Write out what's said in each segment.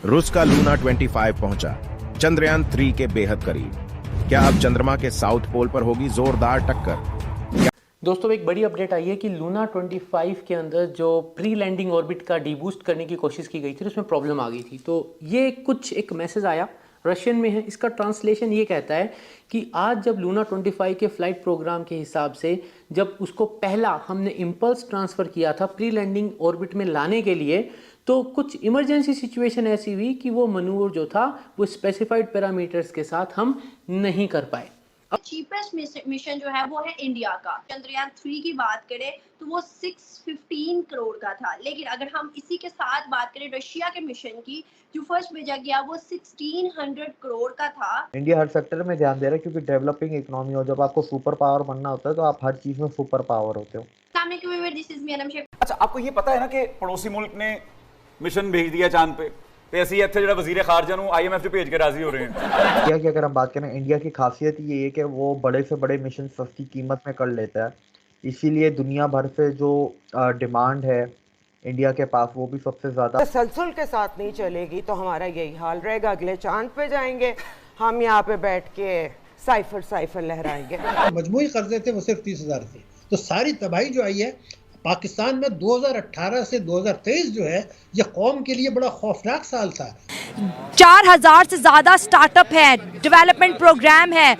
रूस का लूना 25 पहुंचा, चंद्रयान 3 के बेहद करीब। क्या अब चंद्रमा के साउथ पोल पर होगी जोरदार टक्कर? दोस्तों, एक बड़ी अपडेट आई है कि लूना 25 के अंदर जो प्री लैंडिंग ऑर्बिट का डीबूस्ट करने की कोशिश की गई थी, उसमें प्रॉब्लम आ गई थी। तो ये कुछ एक मैसेज आया, रशियन में है। इसका ट्रांसलेशन ये कहता है कि आज जब लूना 25 के फ्लाइट प्रोग्राम के हिसाब से जब उसको पहला हमने इम्पल्स ट्रांसफ़र किया था प्री लैंडिंग ऑर्बिट में लाने के लिए, तो कुछ इमरजेंसी सिचुएशन ऐसी हुई कि वो मनूवर जो था वो स्पेसिफाइड पैरामीटर्स के साथ हम नहीं कर पाए। चीपेस्ट मिशन जो है वो है इंडिया का। चंद्रयान 3 की बात करें तो वो 615 करोड़ का था, लेकिन अगर हम इसी के साथ बात करें रशिया के मिशन की, जो फर्स्ट भेजा गया वो 1600 करोड़ का था। इंडिया हर सेक्टर में ध्यान दे रहा है क्योंकि डेवलपिंग इकोनॉमी हो, जब आपको सुपर पावर बनना होता है तो आप हर चीज में सुपर पावर होते हो। अच्छा, आपको ये पता है ना कि पड़ोसी मुल्क ने मिशन भेज दिया चांद पे, तो ऐसे ही ਇੱਥੇ ਜਿਹੜਾ वजीर खारजा ਨੂੰ IMF से भेज के राजी हो रहे हैं। इंडिया की अगर हम बात करें, इंडिया की खासियत ये है कि वो बड़े से बड़े मिशन सस्ती कीमत में कर लेता है, इसीलिए दुनिया भर से जो डिमांड है इंडिया के पास वो भी सबसे ज्यादा। तसलसल के साथ नहीं चलेगी तो हमारा यही हाल रहेगा, अगले चांद पे जाएंगे हम, यहाँ पे बैठ के साइफर लहराएंगे। मजमूई कर्जे थे वो सिर्फ 30,000 थे। तो सारी तबाही जो आई है पाकिस्तान में 2018 से 2023 जो है, ये कौम के लिए बड़ा खौफनाक साल था। 4000 से ज़्यादा स्टार्टअप है, डेवलपमेंट प्रोग्राम है,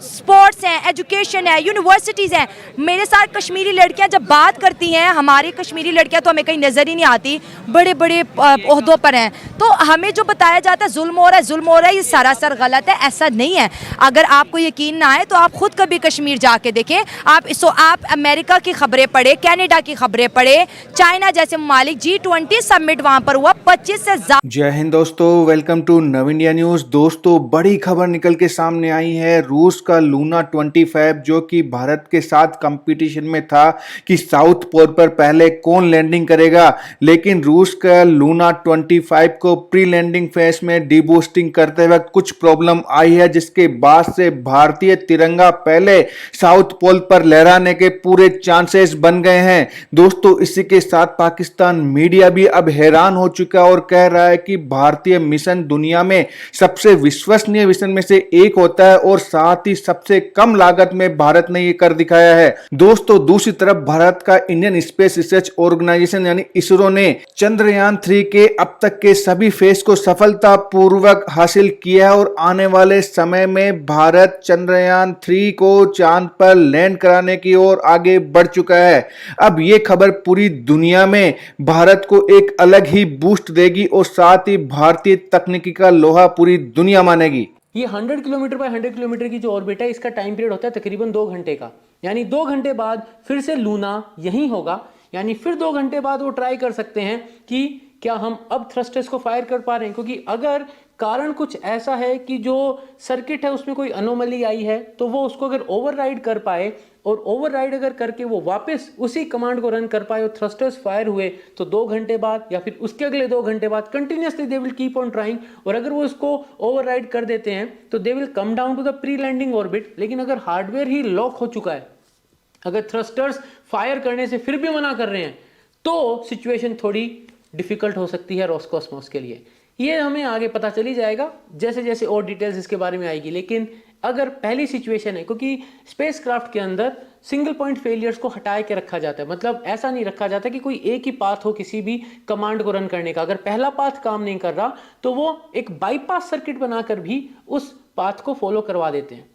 स्पोर्ट्स हैं, एजुकेशन है, यूनिवर्सिटीज़ हैं। मेरे साथ कश्मीरी लड़कियां जब बात करती हैं, हमारी कश्मीरी लड़कियां तो हमें कहीं नज़र ही नहीं आती, बड़े बड़े ओहदों पर हैं। तो हमें जो बताया जाता है जुल्म हो रहा है, ये सरासर गलत है, ऐसा नहीं है। अगर आपको यकीन ना आए तो आप खुद कभी कश्मीर जाके देखें। आप अमेरिका की खबरें पढ़े, कनाडा की खबरें पढ़े, चाइना जैसे ममालिक, G20 समिट वहाँ पर हुआ, 25 से ज़्यादा। जय हिंद दोस्तों, वेलकम टू नव इंडिया न्यूज़। दोस्तों, बड़ी खबर निकल के सामने आई है। रूस का लूना 25 जो कि भारत के साथ कंपटीशन में था कि साउथ पोल पर पहले कौन लैंडिंग करेगा, लेकिन रूस का लूना 25 को प्री लैंडिंग फेज में डीबूस्टिंग करते वक्त कुछ प्रॉब्लम आई है, जिसके बाद से भारतीय तिरंगा पहले साउथ पोल पर लहराने के पूरे चांसेस बन गए हैं। दोस्तों, इसी के साथ पाकिस्तान मीडिया भी अब हैरान हो चुका है और कह रहा है कि भारतीय मिशन दुनिया में सबसे विश्वसनीय मिशन में से एक होता है और साथ ही सबसे कम लागत में भारत ने ये कर दिखाया है। दोस्तों, दूसरी तरफ भारत का इंडियन स्पेस रिसर्च ऑर्गेनाइजेशन यानी इसरो ने चंद्रयान 3 के अब तक के सभी फेज को सफलतापूर्वक हासिल किया है और आने वाले समय में भारत चंद्रयान 3 को चांद पर लैंड कराने की ओर आगे बढ़ चुका है। अब ये खबर पूरी दुनिया में भारत को एक अलग ही बूस्ट देगी और साथ ही भारतीय तकनीकी का लोहा पूरी दुनिया मानेगी। ये 100 किलोमीटर बाय 100 किलोमीटर की जो ऑर्बिट है, इसका टाइम पीरियड होता है तकरीबन 2 घंटे का। यानी 2 घंटे बाद फिर से लूना यहीं होगा, यानी फिर 2 घंटे बाद वो ट्राई कर सकते हैं कि क्या हम अब थ्रस्टर्स को फायर कर पा रहे हैं। क्योंकि अगर कारण कुछ ऐसा है कि जो सर्किट है उसमें कोई अनोमली आई है, तो वो उसको अगर ओवरराइड कर पाए और ओवरराइड अगर करके वो वापस उसी कमांड को रन कर पाए और थ्रस्टर्स फायर हुए, तो 2 घंटे बाद या फिर उसके अगले 2 घंटे बाद continuously they will keep on trying. और अगर वो इसको ओवरराइड कर देते हैं तो they will come down to the pre landing orbit. लेकिन अगर हार्डवेयर ही लॉक हो चुका है, अगर थ्रस्टर्स फायर करने से फिर भी मना कर रहे हैं, तो सिचुएशन थोड़ी डिफिकल्ट हो सकती है रोस्कॉस्मोस के लिए। ये हमें आगे पता चली जाएगा जैसे जैसे और डिटेल्स इसके बारे में आएगी। लेकिन अगर पहली सिचुएशन है, क्योंकि स्पेसक्राफ्ट के अंदर सिंगल पॉइंट फेलियर्स को हटा के रखा जाता है, मतलब ऐसा नहीं रखा जाता कि कोई एक ही पाथ हो किसी भी कमांड को रन करने का। अगर पहला पाथ काम नहीं कर रहा तो वो एक बाईपास सर्किट बनाकर भी उस पाथ को फॉलो करवा देते हैं।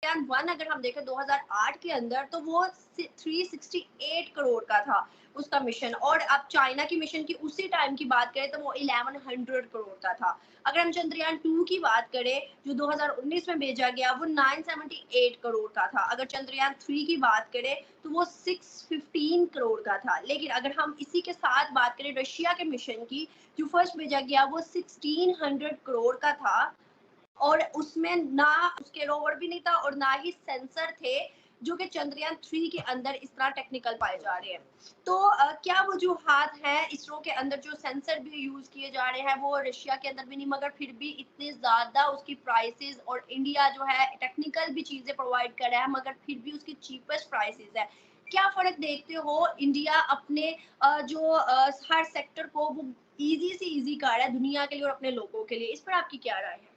चंद्रयान 1 अगर हम देखें 2008 के अंदर, तो वो 368 करोड़ का था उसका मिशन। और अब चाइना की मिशन की उसी टाइम की बात करें तो वो 1100 करोड़ का था। अगर हम चंद्रयान 2 की बात करें जो 2019 में भेजा गया, वो 978 करोड़ का था। अगर चंद्रयान 3 की बात करें तो वो 615 करोड़ का था। लेकिन अगर हम इसी के साथ बात करें रशिया के मिशन की, जो फर्स्ट भेजा गया वो 1600 करोड़ का था और उसमें ना उसके रोवर भी नहीं था और ना ही सेंसर थे, जो कि चंद्रयान 3 के अंदर इस तरह टेक्निकल पाए जा रहे हैं। तो क्या वजूहात हैं इसरो के अंदर जो सेंसर भी यूज किए जा रहे हैं वो रशिया के अंदर भी नहीं, मगर फिर भी इतने ज्यादा उसकी प्राइसेस, और इंडिया जो है टेक्निकल भी चीजें प्रोवाइड कर रहा है मगर फिर भी उसकी चीपेस्ट प्राइसेस है। क्या फर्क देखते हो इंडिया अपने जो हर सेक्टर को वो इजी से इजी कर रहा है दुनिया के लिए और अपने लोगों के लिए, इस पर आपकी क्या राय है?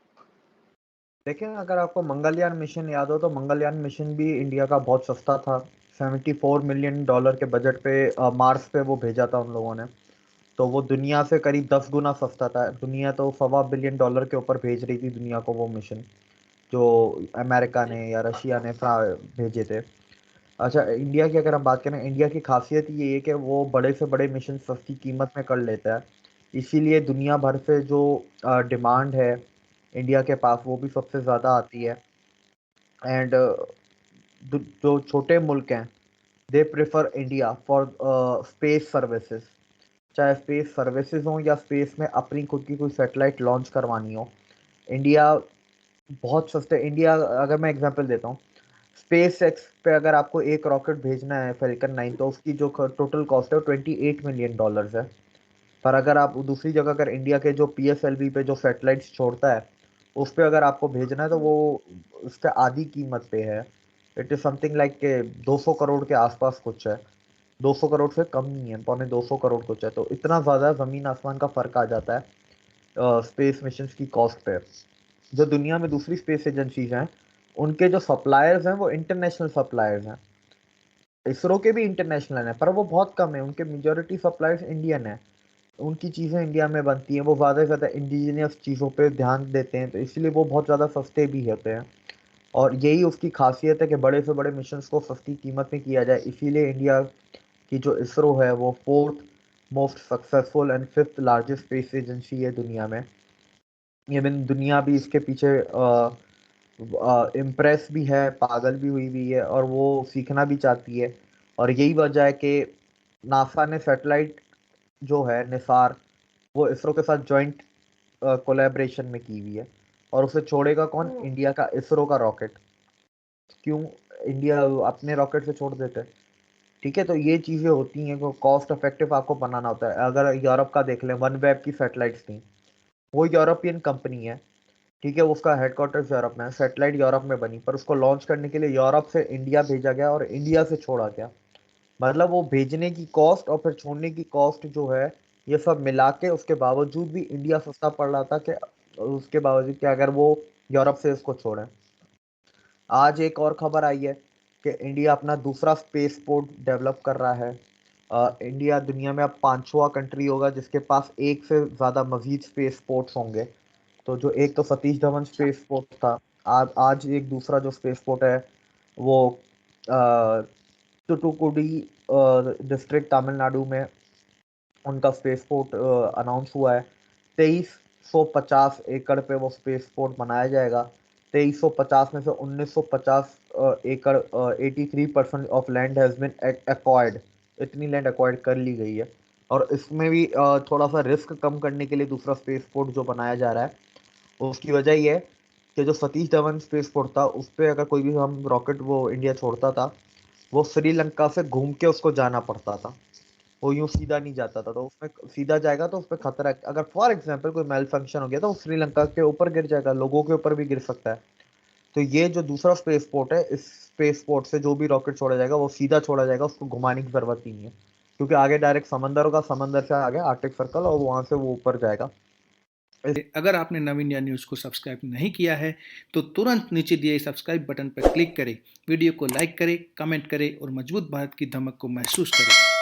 लेकिन अगर आपको मंगलयान मिशन याद हो तो मंगलयान मिशन भी इंडिया का बहुत सस्ता था। $74 मिलियन के बजट पे मार्स पे वो भेजा था उन लोगों ने। तो वो दुनिया से करीब 10 गुना सस्ता था। दुनिया तो $1.25 बिलियन के ऊपर भेज रही थी दुनिया को वो मिशन, जो अमेरिका ने या रशिया ने भेजे थे। अच्छा, इंडिया की अगर हम बात करें, इंडिया की खासियत ये है कि वो बड़े से बड़े मिशन सस्ती कीमत में कर लेता है। इसीलिए दुनिया भर से जो डिमांड है इंडिया के पास वो भी सबसे ज़्यादा आती है। एंड जो छोटे मुल्क हैं they prefer India for space services, चाहे स्पेस सर्विसेज हो या स्पेस में अपनी खुद की कोई सैटेलाइट लॉन्च करवानी हो। इंडिया बहुत सस्ते। इंडिया, अगर मैं एग्जांपल देता हूँ, स्पेस एक्स पे अगर आपको एक रॉकेट भेजना है फैल्कन 9 तो उसकी जो टोटल कॉस्ट है वो $28 मिलियन है। पर अगर आप दूसरी जगह अगर इंडिया के जो PSLV पे जो सैटेलाइट्स छोड़ता है उस पे अगर आपको भेजना है तो वो उसके आधी कीमत पे है। इट इज़ समथिंग लाइक के 200 करोड़ के आसपास कुछ है। 200 करोड़ से कम नहीं है, 250 करोड़ कुछ है। तो इतना ज़्यादा ज़मीन आसमान का फ़र्क आ जाता है स्पेस मिशन की कॉस्ट पे। जो दुनिया में दूसरी स्पेस एजेंसीज हैं उनके जो सप्लायर्स हैं वो इंटरनेशनल सप्लायर्स हैं। इसरो के भी इंटरनेशनल हैं पर वो बहुत कम है, उनके मेजॉरिटी सप्लायर्स इंडियन है। उनकी चीज़ें इंडिया में बनती हैं, वो ज़्यादा से ज़्यादा इंडिजीनियस चीज़ों पे ध्यान देते हैं, तो इसलिए वो बहुत ज़्यादा सस्ते भी होते हैं। और यही उसकी खासियत है कि बड़े से बड़े मिशंस को सस्ती कीमत में किया जाए। इसीलिए इंडिया की जो इसरो है वो 4th most successful and 5th largest space agency है दुनिया में। इवन दुनिया भी इसके पीछे इम्प्रेस भी है, पागल भी हुई है और वो सीखना भी चाहती है। और यही वजह है कि नासा ने सैटेलाइट जो है निसार वो इसरो के साथ जॉइंट कोलैबोरेशन में की हुई है। और उसे छोड़ेगा कौन? इंडिया का इसरो का रॉकेट। क्यों इंडिया अपने रॉकेट से छोड़ देते हैं? ठीक है, तो ये चीज़ें होती हैं, कॉस्ट इफेक्टिव आपको बनाना होता है। अगर यूरोप का देख लें, OneWeb की सैटेलाइट्स थी, वो यूरोपियन कंपनी है, ठीक है, उसका हेडक्वार्टर्स यूरोप में है, सैटेलाइट यूरोप में बनी, पर उसको लॉन्च करने के लिए यूरोप से इंडिया भेजा गया और इंडिया से छोड़ा गया। मतलब वो भेजने की कॉस्ट और फिर छोड़ने की कॉस्ट जो है ये सब मिला के उसके बावजूद भी इंडिया सस्ता पड़ रहा था, कि उसके बावजूद कि अगर वो यूरोप से इसको छोड़ें। आज एक और खबर आई है कि इंडिया अपना दूसरा स्पेस पोर्ट डेवलप कर रहा है। इंडिया दुनिया में अब 5वां कंट्री होगा जिसके पास एक से ज़्यादा मजीद स्पेस पोर्ट्स होंगे। तो जो एक तो सतीश धवन स्पेस पोर्ट था, आज एक दूसरा जो स्पेस पोर्ट है वो टुटुकुडी डिस्ट्रिक्ट तमिलनाडु में उनका स्पेस पोर्ट अनाउंस हुआ है। 2350 एकड़ पे वो स्पेस पोर्ट बनाया जाएगा। 2350 में से 1950 एकड़ 83% of land has been acquired. इतनी लैंड एक्वायर्ड कर ली गई है। और इसमें भी थोड़ा सा रिस्क कम करने के लिए दूसरा स्पेस पोर्ट जो बनाया जा रहा है उसकी वजह ये है कि जो सतीश धवन स्पेस पोर्ट था उस पर अगर कोई भी हम रॉकेट वो इंडिया छोड़ता था वो श्रीलंका से घूम के उसको जाना पड़ता था, वो यूं सीधा नहीं जाता था। तो उसमें सीधा जाएगा तो उस पर खतरा है, अगर फॉर एग्जांपल कोई मेल फंक्शन हो गया तो वो श्रीलंका के ऊपर गिर जाएगा, लोगों के ऊपर भी गिर सकता है। तो ये जो दूसरा स्पेस पोर्ट है, इस स्पेस पोर्ट से जो भी रॉकेट छोड़ा जाएगा वो सीधा छोड़ा जाएगा, उसको घुमाने की जरूरत ही नहीं है, क्योंकि आगे डायरेक्ट समंदर होगा, समंदर से आगे आर्कटिक सर्कल और वहां से वो ऊपर जाएगा। अगर आपने नव इंडिया न्यूज़ को सब्सक्राइब नहीं किया है तो तुरंत नीचे दिए सब्सक्राइब बटन पर क्लिक करें, वीडियो को लाइक करें, कमेंट करें और मजबूत भारत की धमक को महसूस करें।